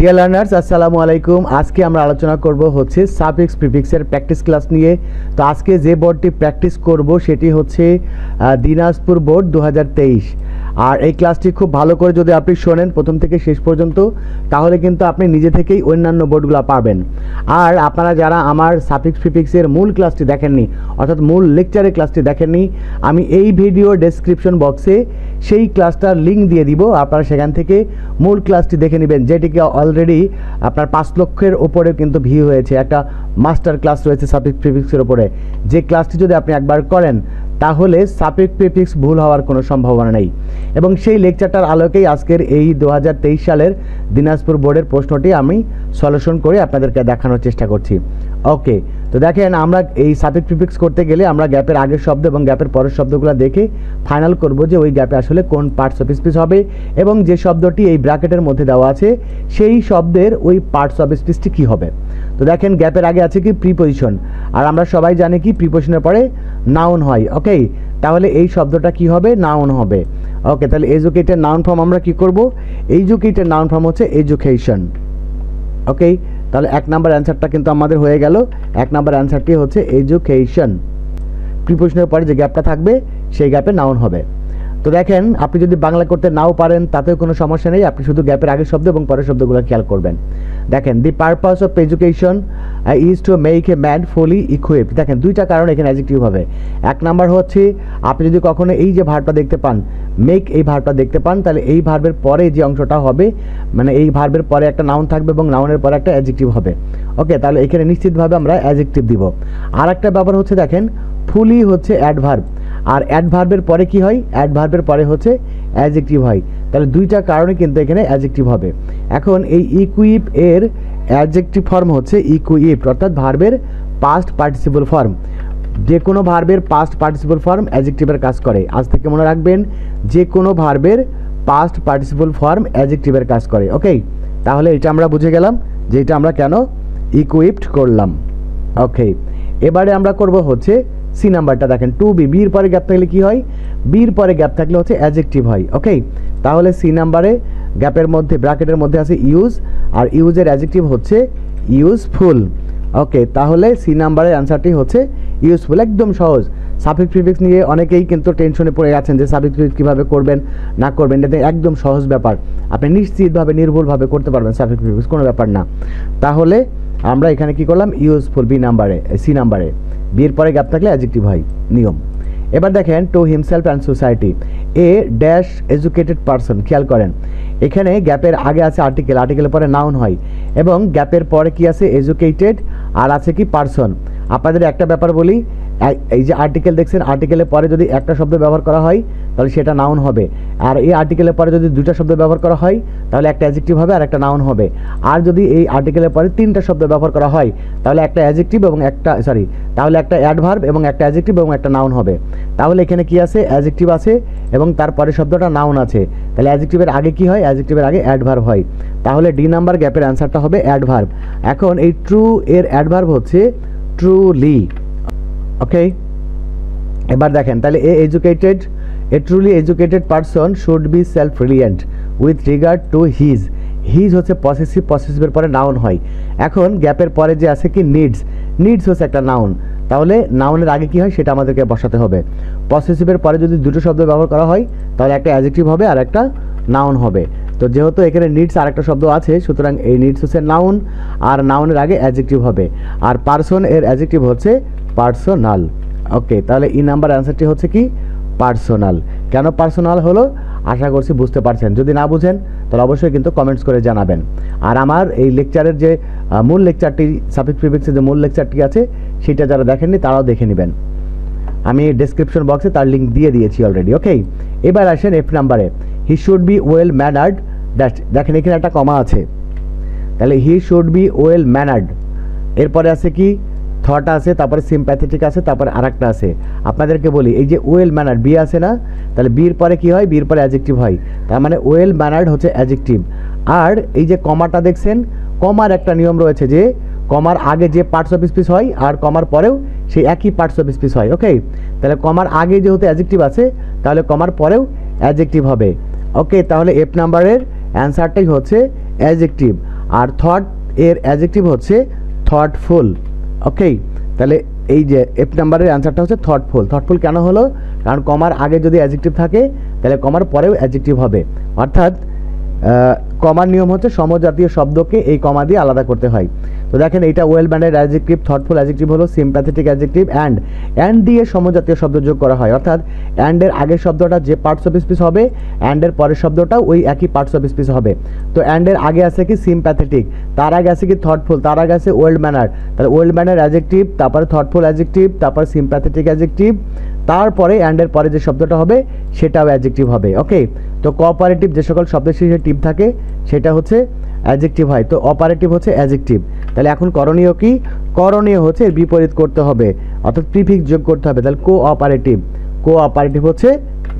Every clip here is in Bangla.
ডিয়ার লার্নার্স আসসালামু আলাইকুম। আজকে আমরা আলোচনা করব হচ্ছে সাফিক্স প্রিফিক্সের প্র্যাকটিস ক্লাস নিয়ে। তো আজকে যে বোর্ডটি প্র্যাকটিস করব সেটি হচ্ছে দিনাজপুর বোর্ড 2023। আর এই ক্লাসটি খুব ভালো করে যদি আপনি শোনেন প্রথম থেকে শেষ পর্যন্ত, তাহলে কিন্তু আপনি নিজে থেকেই অন্যান্য বোর্ডগুলো পারবেন। আর আপনারা যারা আমার সাফিক্স প্রিফিক্সের মূল ক্লাসটি দেখেননি, অর্থাৎ মূল লেকচারের ক্লাসটি দেখেননি, আমি এই ভিডিও ডেসক্রিপশন বক্সে সেই ক্লাসটার লিঙ্ক দিয়ে দিব। আপনারা সেখান থেকে মূল ক্লাসটি দেখে নেবেন, যেটিকে অলরেডি আপনার 5 লক্ষের ওপরে কিন্তু ভিউ হয়েছে। একটা মাস্টার ক্লাস রয়েছে সাফিক্স প্রিফিক্সের ওপরে, যে ক্লাসটি যদি আপনি একবার করেন তাহলে সাফিক্স প্রিফিক্স ভুল হওয়ার কোনো সম্ভাবনা নেই। এবং সেই লেকচারটার আলোকেই আজকের এই 2023 সালের দিনাজপুর বোর্ডের প্রশ্নটি আমি সলিউশন করে আপনাদেরকে দেখানোর চেষ্টা করছি। ওকে, তো দেখেন, আমরা এই সাফিক্স প্রিফিক্স করতে গেলে আমরা গ্যাপের আগের শব্দ এবং গ্যাপের পরের শব্দগুলো দেখে ফাইনাল করব যে ওই গ্যাপে আসলে কোন পার্টস অফ স্পিচ হবে, এবং যে শব্দটি এই ব্র্যাকেটের মধ্যে দেওয়া আছে সেই শব্দের ওই পার্টস অফ স্পিচটি কী হবে। তো দেখেন, গ্যাপের আগে আছে কি প্রিপোজিশন, আর আমরা সবাই জানি কি প্রিপোজিশনের পরে নাউন হয়। ওকে, তাহলে এই শব্দটা কি হবে? নাউন হবে। ওকে, তাহলে এডুকেটেড নাউন ফর্ম আমরা কি করব? এডুকেটেড নাউন ফর্ম হচ্ছে এডুকেশন। ওকে, তাহলে 1 নাম্বার অ্যান্সারটা কিন্তু আমাদের হয়ে গেল। 1 নাম্বার অ্যান্সারটি হচ্ছে এডুকেশন। প্রিপোজিশনের পরে যে গ্যাপটা থাকবে সেই গ্যাপে নাউন হবে। তো দেখেন, আপনি যদি বাংলা করতে নাও পারেন তাতেও কোনো সমস্যা নেই, আপনি শুধু গ্যাপের আগের শব্দ এবং পরের শব্দগুলো খেয়াল করবেন। দেখেন, the purpose of education is to make a man fully equipped. দেখেন, দুইটা কারণ এখানে অ্যাডজেক্টিভ হবে। 1 নাম্বার হচ্ছে, আপনি যদি কখনো এই যে ভার্বটা দেখতে পান, মেক এই ভার্বটা দেখতে পান, তাহলে এই ভার্বের পরে যে অংশটা হবে, মানে এই ভার্বের পরে একটা নাউন থাকবে এবং নাউনের পরে একটা অ্যাডজেক্টিভ হবে। ওকে, তাহলে এখানে নিশ্চিতভাবে আমরা অ্যাডজেক্টিভ দিব। আর একটা ব্যাপার হচ্ছে, দেখেন, ফুলি হচ্ছে অ্যাডভার্ব, আর অ্যাডভার্বের পরে কি হয়? অ্যাডভার্বের পরে হচ্ছে অ্যাডজেক্টিভ হয়। তাহলে দুইটা কারণে কিন্তু এখানে অ্যাডজেক্টিভ হবে। এখন এই ইকুইপ এর অ্যাডজেক্টিভ ফর্ম হচ্ছে ইকুইপড, অর্থাৎ ভার্বের পাস্ট পার্টিসিপল ফর্ম। যে কোনো ভার্বের পাস্ট পার্টিসিপল ফর্ম অ্যাডজেক্টিভের কাজ করে। আজ থেকে মনে রাখবেন, যে কোনো ভার্বের পাস্ট পার্টিসিপল ফর্ম অ্যাডজেক্টিভের কাজ করে। ওকে, তাহলে এটা আমরা বুঝে গেলাম যে এটা আমরা কেন ইকুইপড করলাম। ওকে, এবারে আমরা করব হচ্ছে সি নাম্বারটা। দেখেন, টু বি, বির পরে গ্যাপ থাকলে কি হয়? বির পরে গ্যাপ থাকলে হচ্ছে অ্যাডজেক্টিভ হয়। ওকে, তাহলে সি নাম্বারে গ্যাপের মধ্যে ব্র্যাকেটের মধ্যে আছে ইউজ, আর ইউজের অ্যাডজেক্টিভ হচ্ছে ইউজফুল। ওকে, তাহলে সি নাম্বারের অ্যান্সারটি হচ্ছে ইউজফুল। একদম সহজ। সাফিক্স প্রিফিক্স নিয়ে অনেকেই কিন্তু টেনশনে পড়ে আছেন যে সাফিক্স প্রিফিক্স কীভাবে করবেন না করবেন। এটা একদম সহজ ব্যাপার, আপনি নিশ্চিতভাবে নির্ভুলভাবে করতে পারবেন সাফিক্স প্রিফিক্স, কোনো ব্যাপার না। তাহলে আমরা এখানে কি করলাম? ইউজফুল বি নাম্বারে, সি নাম্বারে বিয়ের পরে গ্যাপ থাকলে অ্যাডজেক্টিভ হয়, নিয়ম। এবার দেখেন, to himself and society a dash educated person. খেয়াল করেন, এখানে গ্যাপের আগে আছে আর্টিকেল, আর্টিকেলের পরে নাউন হয়, এবং গ্যাপের পরে কি আছে? এডুকেটেড, আর আছে কি? পারসন। আপনাদের একটা ব্যাপার বলি, এই যে আর্টিকেল দেখছেন, আর্টিকেলের পরে যদি একটা শব্দ ব্যবহার করা হয় তাহলে সেটা নাউন হবে, আর এই আর্টিকেলের পরে যদি দুইটা শব্দ ব্যবহার করা হয় তাহলে একটা অ্যাডজেক্টিভ হবে আর একটা নাউন হবে। আর যদি এই আর্টিকেলের পরে 3টা শব্দ ব্যবহার করা হয় তাহলে একটা অ্যাডজেক্টিভ এবং তাহলে একটা অ্যাডভার্ব এবং একটা অ্যাডজেক্টিভ এবং একটা নাউন হবে। তাহলে এখানে কি আছে? অ্যাডজেক্টিভ আছে এবং তারপরে শব্দটা নাউন আছে। তাহলে অ্যাডজেক্টিভের আগে কি হয়? অ্যাডজেক্টিভের আগে অ্যাডভার্ব হয়। তাহলে ডি নাম্বার গ্যাপের অ্যান্সারটা হবে অ্যাডভার্ব। এখন এই ট্রু এর অ্যাডভার্ব হচ্ছে ট্রুলি। ওকে, এবার দেখেন, তাহলে a truly educated person should be self reliant with regard to his. His হচ্ছে পসেসিভ, পসেসিভের পরে নাউন হয়। এখন গ্যাপের পরে যে আছে কি? নিডস। নিডস হচ্ছে একটা নাউন, তাহলে নাউনের আগে কি হয় সেটা আমাদেরকে বসাতে হবে। পসেসিভের পরে যদি দুটো শব্দ ব্যবহার করা হয় তাহলে একটা অ্যাডজেক্টিভ হবে আর একটা নাউন হবে। তো যেহেতু এখানে নিডস আর একটা শব্দ আছে, সুতরাং এই নিডস হচ্ছে নাউন, আর নাউনের আগে অ্যাডজেক্টিভ হবে। আর পারসন এর অ্যাডজেক্টিভ হচ্ছে পার্সোনাল। ওকে, তাহলে ই নাম্বার অ্যান্সারটি হচ্ছে কি? পার্সোনাল। কেন পার্সোনাল হলো আশা করছি বুঝতে পারছেন। যদি না বুঝেন তাহলে অবশ্যই কিন্তু কমেন্টস করে জানাবেন। আর আমার এই লেকচারের যে মূল লেকচারটি, সাফিক্স প্রিফিক্সের যে মূল লেকচারটি আছে সেটা যারা দেখেননি তারাও দেখে নেবেন, আমি ডেসক্রিপশন বক্সে তার লিঙ্ক দিয়ে দিয়েছি অলরেডি। ওকে, এবার আসেন এফ নাম্বারে। He should be well ম্যানার্ড dash. দেখেন, এখানে একটা কমা আছে, তাহলে হি শুড বি ওয়েল ম্যানার্ড, এরপরে আছে কি? থট আছে, তারপরে সিম্প্যাথেটিক আছে, তারপরে আরেকটা আছে। আপনাদেরকে বলি, এই যে ওয়েল ম্যানার্ড বি আছে না, তাহলে বির পরে কি হয়? বির পরে অ্যাডজেক্টিভ হয়, তার মানে ওয়েল ম্যানার্ড হচ্ছে অ্যাডজেক্টিভ। আর এই যে কমাটা দেখছেন, কমার একটা নিয়ম রয়েছে যে কমার আগে যে পার্টস অফ স্পিচ হয় আর কমার পরেও সেই একই পার্টস অফ স্পিচ হয়। ওকে, তাহলে কমার আগে যেহেতু অ্যাডজেক্টিভ আছে তাহলে কমার পরেও অ্যাডজেক্টিভ হবে। ওকে, তাহলে এফ নাম্বারের অ্যান্সারটাই হচ্ছে অ্যাডজেক্টিভ। আর থট এর অ্যাডজেক্টিভ হচ্ছে থটফুল। ওকে, তাহলে এই যে এফ নাম্বারের অ্যান্সারটা হচ্ছে থটফুল। থটফুল কেন হলো? কারণ কমার আগে যদি অ্যাডজেক্টিভ থাকে তাহলে কমার পরেও অ্যাডজেক্টিভ হবে, অর্থাৎ কমার নিয়ম হচ্ছে সমজাতীয় শব্দকে এই কমা দিয়ে আলাদা করতে হয়। তো দেখেন এইটা ওয়েল ম্যানার্ড অ্যাডজেক্টিভ, থটফুল অ্যাডজেক্টিভ হলো সিম্প্যাথেটিক অ্যাডজেক্টিভ, অ্যান্ড দিয়ে সমজাতীয় শব্দ যোগ করা হয়, অর্থাৎ অ্যান্ডের আগের শব্দটা যে পার্টস অফ স্পিচ হবে অ্যান্ডের পরের শব্দটাও ওই একই পার্টস অফ স্পিচ হবে। তো অ্যান্ডের আগে আছে কি সিম্প্যাথেটিক, তার আগে আছে কি থটফুল, তার আগে আছে ওয়েল ম্যানার, তাহলে ওয়েল ম্যানার অ্যাডজেক্টিভ, তারপরে থটফুল অ্যাডজেক্টিভ, তারপর সিম্প্যাথেটিক অ্যাডজেক্টিভ, তারপরে অ্যান্ডের পরে যে শব্দটা হবে সেটাও অ্যাডজেক্টিভ হবে। ওকে, তো কোঅপারেটিভ যে সকল শব্দের শেষে টিভ থাকে সেটা হচ্ছে অ্যাডজেক্টিভ হয়, তো অপারেটিভ হচ্ছে অ্যাডজেক্টিভ। তাহলে এখন করণীয় কি? করণীয় হচ্ছে এর বিপরীত করতে হবে, অর্থাৎ প্রিফিক্স যোগ করতে হবে। তাহলে কোঅপারেটিভ, কোঅপারেটিভ হচ্ছে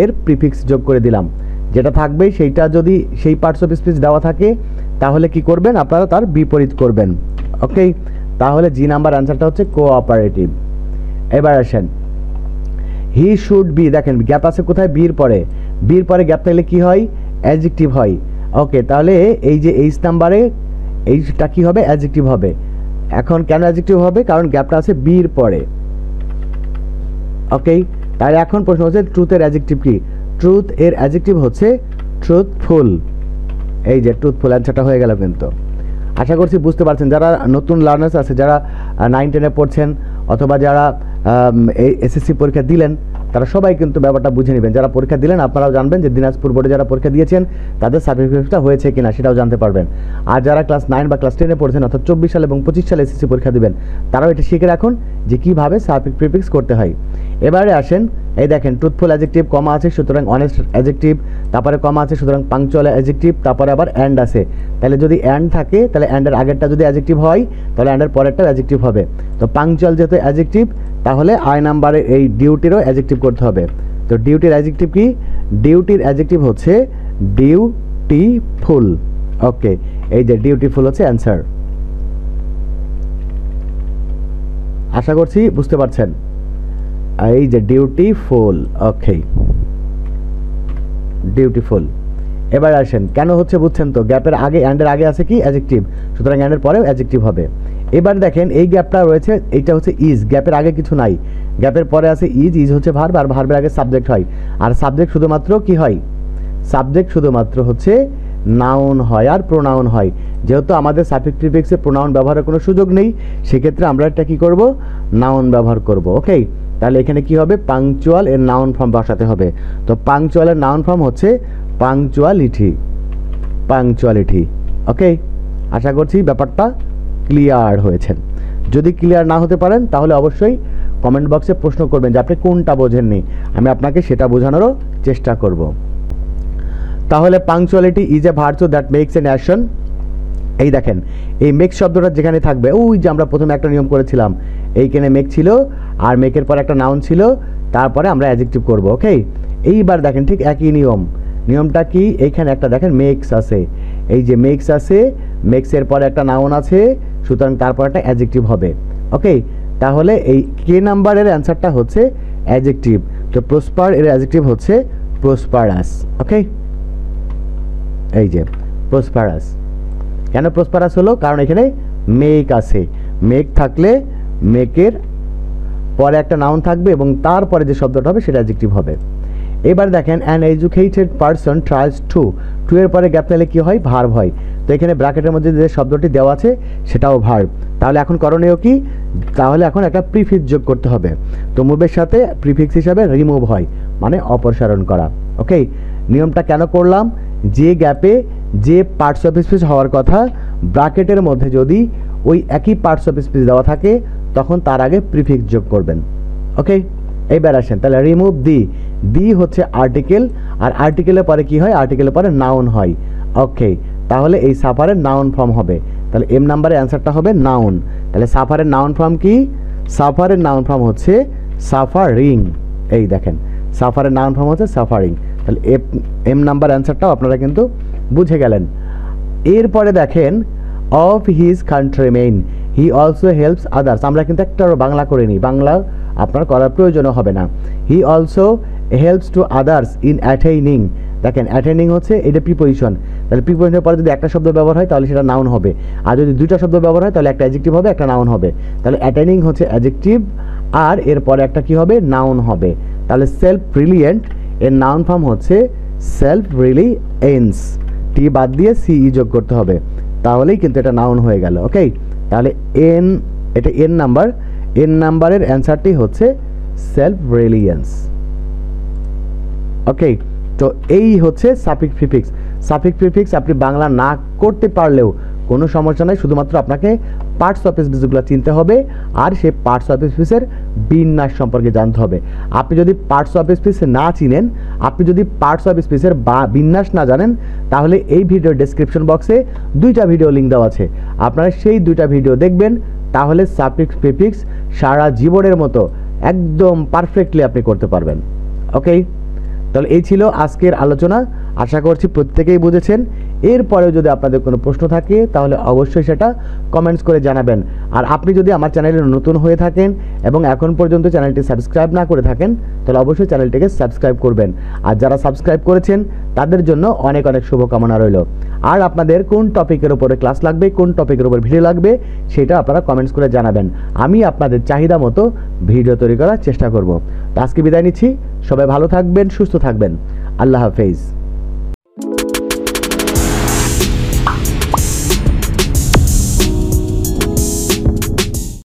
এর প্রিফিক্স যোগ করে দিলাম, যেটা থাকবে সেইটা যদি সেই পার্টস অফ স্পিচ দেওয়া থাকে তাহলে কি করবেন আপনারা? তার বিপরীত করবেন। ওকে, তাহলে জি নাম্বার অ্যান্সারটা হচ্ছে কোঅপারেটিভ। এবার আসেন হি শুড বি, দেখেন গ্যাপ আছে কোথায়? বির পরে, বির পরে গ্যাপ থাকলে কি হয়? অ্যাডজেক্টিভ হয়। ওকে, তাহলে এই যে এইচ নাম্বারে এইটা কি হবে? অ্যাডজেক্টিভ হবে। এখন কেন অ্যাডজেক্টিভ হবে? কারণ গ্যাপটা আছে বির পরে। ওকে, তাহলে এখন প্রশ্ন হচ্ছে ট্রুথের অ্যাডজেক্টিভ কি? ট্রুথ এর অ্যাডজেক্টিভ হচ্ছে ট্রুথফুল। এই যে ট্রুথফুল অ্যান্সারটা হয়ে গেল। কিন্তু আশা করছি বুঝতে পারছেন, যারা নতুন লার্নার্স আছে, যারা 9-10-এ পড়ছেন অথবা যারা এসএসসি পরীক্ষা দিলেন, তারা সবাই কিন্তু ব্যাপারটা বুঝে নেবেন। যারা পরীক্ষা দিলেন আপনারাও জানবেন যে দিনাজপুর বোর্ডে যারা পরীক্ষা দিয়েছেন তাদের সার্টিফিকেটটা হয়েছে কিনা সেটাও জানতে পারবেন। আর যারা ক্লাস 9 বা ক্লাস 10-এ পড়ছেন অর্থাৎ 24 সালে এবং 25 সালে এসএসসি পরীক্ষা দিবেন, তারাও এটা শিখে রাখুন যে কীভাবে সাফিক্স প্রিফিক্স করতে হয়। এবারে আসেন, এই দেখেন ট্রুথফুল অ্যাডজেক্টিভ, কমা আছে সুতরাং অনেস্ট অ্যাডজেক্টিভ, তারপরে কমা আছে সুতরাং পাংচুয়াল অ্যাডজেক্টিভ, তারপরে আবার অ্যান্ড আছে। তাহলে যদি অ্যান্ড থাকে তাহলে অ্যান্ডের আগেরটা যদি অ্যাডজেক্টিভ হয় তাহলে অ্যান্ডের পরেরটা অ্যাডজেক্টিভ হবে। তো পাংচুয়াল যেহেতু অ্যাডজেক্টিভ তাহলে আই নাম্বারে এই ডিউটিরও অ্যাডজেক্টিভ করতে হবে। তো ডিউটির অ্যাডজেক্টিভ কি? ডিউটির অ্যাডজেক্টিভ হচ্ছে ডিউটিফুল। ওকে, এই যে ডিউটিফুল হচ্ছে অ্যান্সার। আশা করছি বুঝতে পারছেন। এই যে ডিউটিফুল। ওকে, ডিউটিফুল। এবার আসেন কেন হচ্ছে বুঝছেন তো? গ্যাপের আগে অ্যান্ডের আগে আছে কি? অ্যাডজেক্টিভ, সুতরাং অ্যান্ডের পরেও অ্যাডজেক্টিভ হবে। এবার দেখেন এই গ্যাপটা রয়েছে, এইটা হচ্ছে ইজ, গ্যাপের আগে কিছু নাই, গ্যাপের পরে আছে ইজ, ইজ হচ্ছে ভার্ব, আর ভার্বের আগে সাবজেক্ট হয়। আর সাবজেক্ট শুধুমাত্র কি হয়? সাবজেক্ট শুধুমাত্র হচ্ছে নাউন হয় আর প্রোনাউন হয়। যেহেতু আমাদের সাফিক্স প্রিফিক্সে প্রোনাউন ব্যবহারের কোনো সুযোগ নেই, সেক্ষেত্রে আমরা এটা কি করব? নাউন ব্যবহার করব। ওকে, তাহলে এখানে কি হবে? পাংচুয়াল এর নাউন ফর্ম বসাতে হবে। তো পাংচুয়ালের নাউন ফর্ম হচ্ছে পাংচুয়ালিটি, পাংচুয়ালিটি। ওকে, আশা করছি ব্যাপারটা ক্লিয়ার হয়েছেন। যদি ক্লিয়ার না হতে পারেন তাহলে অবশ্যই কমেন্ট বক্সে প্রশ্ন করবেন যে আপনি কোনটা বোঝেননি, আমি আপনাকে সেটা বোঝানোরও চেষ্টা করব। তাহলে punctuality is a virtue that makes an action. এই দেখেন এই মেক শব্দটা যেখানে থাকবে, ওই যে আমরা প্রথমে একটা নিয়ম করেছিলাম, এইখানে মেক ছিল আর মেকের পর একটা নাউন ছিল, তারপরে আমরা অ্যাডজেক্টিভ করব। ওকে, এইবার দেখেন ঠিক একই নিয়ম। নিয়মটা কি? এইখানে একটা দেখেন মেক্স আছে, এই যে মেক্স আছে, মেক্সের পরে একটা নাউন আছে, সুতরাং তারপর একটা অ্যাডজেক্টিভ হবে। ওকে, তাহলে এই কে নাম্বারের অ্যান্সারটা হচ্ছে অ্যাডজেক্টিভ। তো প্রসপার এর অ্যাডজেক্টিভ হচ্ছে প্রসপারাস। ওকে, এই যে প্রসপারাস। কেন প্রসপারাস হলো? কারণ এখানে মেক আছে, মেক থাকলে মেকের পরে একটা নাউন থাকবে এবং তারপরে যে শব্দটা হবে সেটা অ্যাডজেক্টিভ হবে। এবার দেখেন an educated person tries to, to এর পরে গ্যাপ থাকলে কি হয়? ভার্ব হয়। তো এখানে ব্র্যাকেটের মধ্যে যে শব্দটি দেওয়া আছে সেটাও ভার্ব। তাহলে এখন করণীয় কি? তাহলে এখন একটা প্রিফিক্স যোগ করতে হবে। তো মুভের সাথে প্রিফিক্স হিসাবে রিমুভ হয়, মানে অপসারণ করা। ওকে, নিয়মটা কেন করলাম? যে গ্যাপে যে পার্টস অফ স্পিচ হওয়ার কথা ব্র্যাকেটের মধ্যে যদি ওই একই পার্টস অফ স্পিচ দেওয়া থাকে তখন তার আগে প্রিফিক্স যোগ করবেন। ওকে, এইবার আসেন তাহলে রিমুভ দি। দি হচ্ছে আর্টিকেল, আর আর্টিকেলের পরে কি হয়? আর্টিকেলের পরে নাউন হয়। ওকে, তাহলে এই সাফারের নাউন ফর্ম হবে। তাহলে এম নাম্বারের অ্যান্সারটা হবে নাউন। তাহলে সাফারের নাউন ফর্ম কি? সাফারের নাউন ফর্ম হচ্ছে সাফারিং। এই দেখেন সাফারের নাউন ফর্ম হচ্ছে সাফারিং। তাহলে এম নাম্বার অ্যান্সারটাও আপনারা কিন্তু বুঝে গেলেন। এরপরে দেখেন of his countrymen he also helps others. আমরা কিন্তু একটারও বাংলা করে নিই, বাংলা আপনার করার প্রয়োজনও হবে না। হি also helps to others in অ্যাটেইনিং দেখেন অ্যাটেন্ডিং হচ্ছে এটা প্রিপোজিশন, তাহলে প্রিপোজিশনের পরে যদি একটা শব্দ ব্যবহার হয় তাহলে সেটা নাউন হবে, আর যদি দুইটা শব্দ ব্যবহার হয় তাহলে একটা অ্যাডজেক্টিভ হবে, একটা নাউন হবে। তাহলে অ্যাটেন্ডিং হচ্ছে অ্যাডজেক্টিভ আর এরপরে একটা কি হবে, নাউন হবে। তাহলে সেলফ ব্রিলিয়েন্ট এর নাউন ফর্ম হচ্ছে সেলফ ব্রিলিয়েন্স, টি বাদ দিয়ে সিই যোগ করতে হবে, তাহলেই কিন্তু এটা নাউন হয়ে গেল। ওকে, তাহলে এন, এটা এন নাম্বার, এন নাম্বারের অ্যান্সারটি হচ্ছে সেলফ ব্রিলিয়েন্স। ওকে, তো এই হচ্ছে সাফিক্স প্রিফিক্স। সাফিক্স প্রিফিক্স আপনি বাংলা না করতে পারলেও কোনো সমস্যা নাই, শুধুমাত্র আপনাকে পার্টস অফ স্পিচগুলো চিনতে হবে আর সেই পার্টস অফ স্পিচের বিন্যাস সম্পর্কে জানতে হবে। আপনি যদি পার্টস অফ স্পিচ না চিনেন, আপনি যদি পার্টস অফ স্পিচের বিন্যাস না জানেন, তাহলে এই ভিডিওর ডেসক্রিপশন বক্সে দুইটা ভিডিও লিঙ্ক দেওয়া আছে, আপনারা সেই দুইটা ভিডিও দেখবেন, তাহলে সাফিক্স প্রিফিক্স সারা জীবনের মতো একদম পারফেক্টলি আপনি করতে পারবেন। ওকে, তাহলে এই ছিল আজকের আলোচনা, আশা করছি প্রত্যেকেই বুঝেছেন। এরপরেও যদি আপনাদের কোনো প্রশ্ন থাকে তাহলে অবশ্যই সেটা কমেন্টস করে জানাবেন। আর আপনি যদি আমার চ্যানেলে নতুন হয়ে থাকেন এবং এখন পর্যন্ত চ্যানেলটি সাবস্ক্রাইব না করে থাকেন তাহলে অবশ্যই চ্যানেলটিকে সাবস্ক্রাইব করবেন, আর যারা সাবস্ক্রাইব করেছেন তাদের জন্য অনেক অনেক শুভকামনা রইল। আর আপনাদের কোন টপিকের উপরে ক্লাস লাগবে, কোন টপিকের উপর ভিডিও লাগবে সেটা আপনারা কমেন্টস করে জানাবেন, আমি আপনাদের চাহিদা মতো ভিডিও তৈরি করার চেষ্টা করব। তো আজকে বিদায় নিচ্ছি, সবাই ভালো থাকবেন, সুস্থ থাকবেন, আল্লাহ হাফেজ।